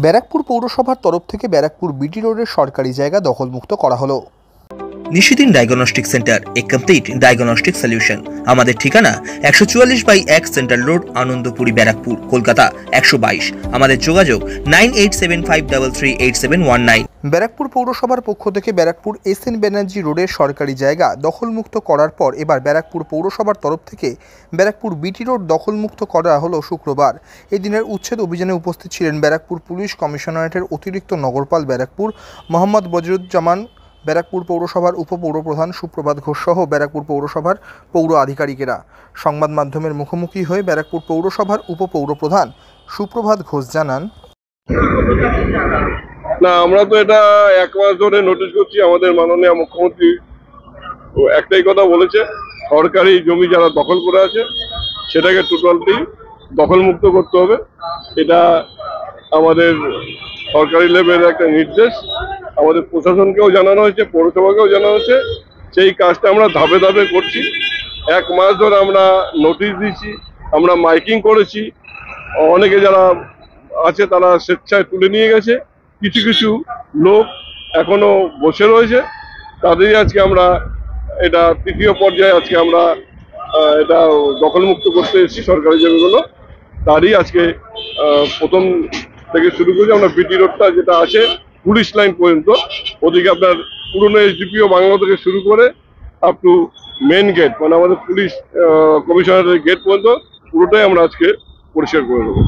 ব্যারাকপুর পৌরসভার তরফ থেকে ব্যারাকপুর বিটি রোডের সরকারি জায়গা দখলমুক্ত করা হলো। নিশিদিন ডায়াগনস্টিক সেন্টার, এ কমপ্লিট ডায়াগনস্টিক সলিউশন। আমাদের ঠিকানা 144/1 সেন্ট্রাল রোড, আনন্দপুরি, ব্যারাকপুর, কলকাতা 122। আমাদের যোগাযোগ 9875338719। ব্যারাকপুর পৌরসভার পক্ষ থেকে ব্যারাকপুর এসএন ব্যানার্জি রোডের সরকারি জায়গা দখলমুক্ত করার পর এবার ব্যারাকপুর পৌরসভার তরফ থেকে ব্যারাকপুর বিটি রোড দখলমুক্ত করা হলো শুক্রবার। এই দিনের উচ্ছেদ অভিযানে উপস্থিত ছিলেন ব্যারাকপুর পুলিশ কমিশনারেটের অতিরিক্ত নগরপাল ব্যারাকপুর মোহাম্মদ বজরুজ্জামান, ব্যারাকপুর পৌরসভার উপপৌরপ্রধান সুপ্রভাত ঘোষ সহ ব্যারাকপুর পৌরসভার পৌর আধিকারিকেরা। সংবাদ মাধ্যমের মুখোমুখি হয়ে ব্যারাকপুর পৌরসভার উপপৌরপ্রধান সুপ্রভাত ঘোষ জানান, না, আমরা তো এটা 1 মাস ধরে নোটিশ করছি। আমাদের মাননীয় মুখ্যমন্ত্রী একটাই কথা বলেছে, সরকারি জমি যারা দখল করে আছে সেটাকে টোটালি দখলমুক্ত করতে হবে। এটা আমাদের সরকারি লেভেলের একটা নির্দেশ। আমাদের প্রশাসনকেও জানানো হয়েছে, পৌরসভাকেও জানানো হয়েছে। সেই কাজটা আমরা ধাপে ধাপে করছি। 1 মাস ধরে আমরা নোটিশ দিচ্ছি, আমরা মাইকিং করেছি। অনেকে যারা আছে তারা স্বেচ্ছায় তুলে নিয়ে গেছে, কিছু কিছু লোক এখনো বসে রয়েছে। তাদেরই আজকে আমরা এটা তৃতীয় পর্যায়ে আজকে আমরা এটা দখলমুক্ত করতে এসেছি সরকারি জমিগুলো। তারই আজকে প্রথম থেকে শুরু করেছি আমরা বিটি রোডটা যেটা আছে পুলিশ লাইন পর্যন্ত, ওদিকে আপনার পুরনো এসডিপিও বাংলা থেকে শুরু করে আপ টু মেন গেট, মানে আমাদের পুলিশ কমিশনারের গেট পর্যন্ত পুরোটাই আমরা আজকে পরিষ্কার করে দেবো।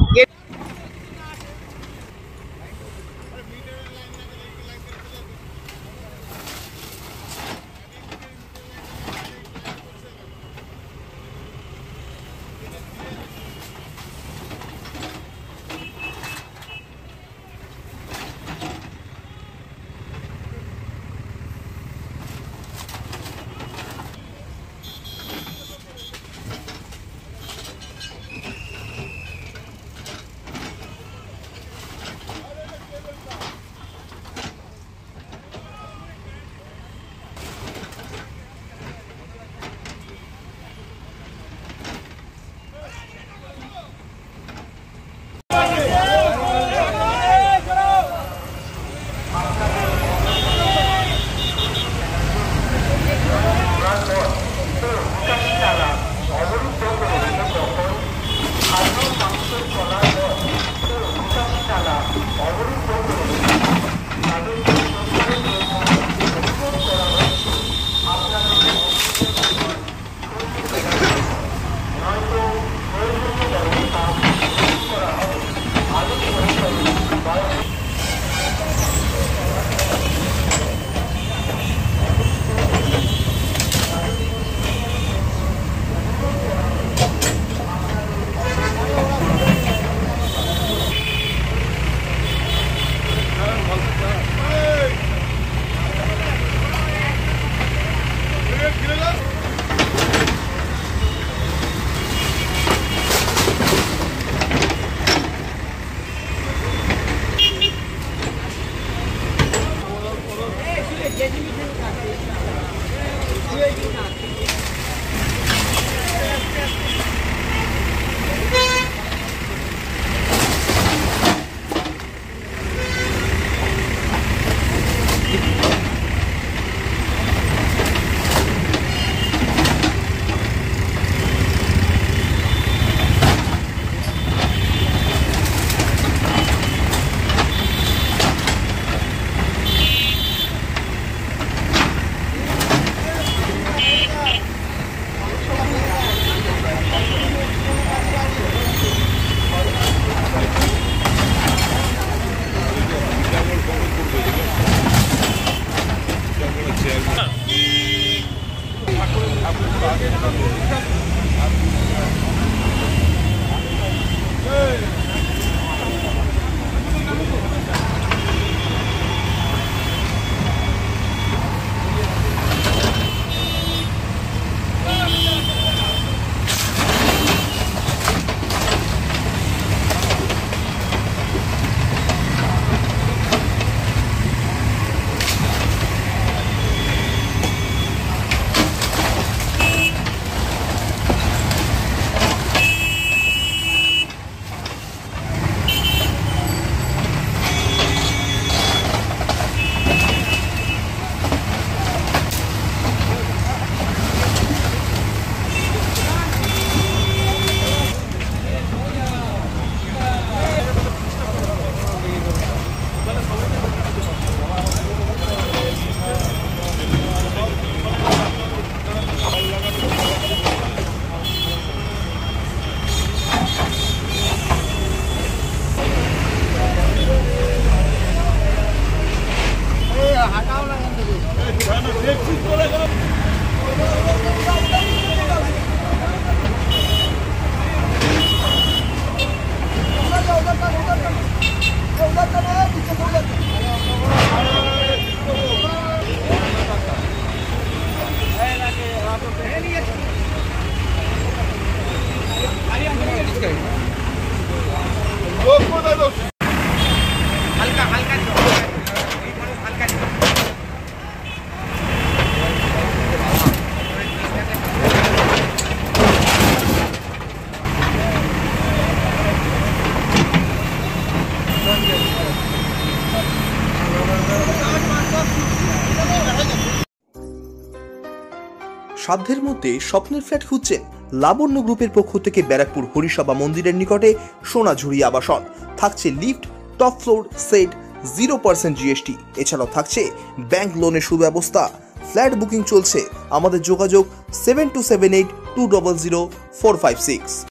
সাধ্যের মধ্যে স্বপ্নের ফ্ল্যাট খুঁজছেন? লাবণ্য গ্রুপের পক্ষ থেকে ব্যারাকপুর হরিসভা মন্দিরের নিকটে সোনাঝুরি আবাসন। থাকছে lift, top floor, set, 0% GST। এছাড়াও থাকছে ব্যাংক লোনের সুব্যবস্থা। ফ্ল্যাট বুকিং চলছে। আমাদের যোগাযোগ 7278 200 456।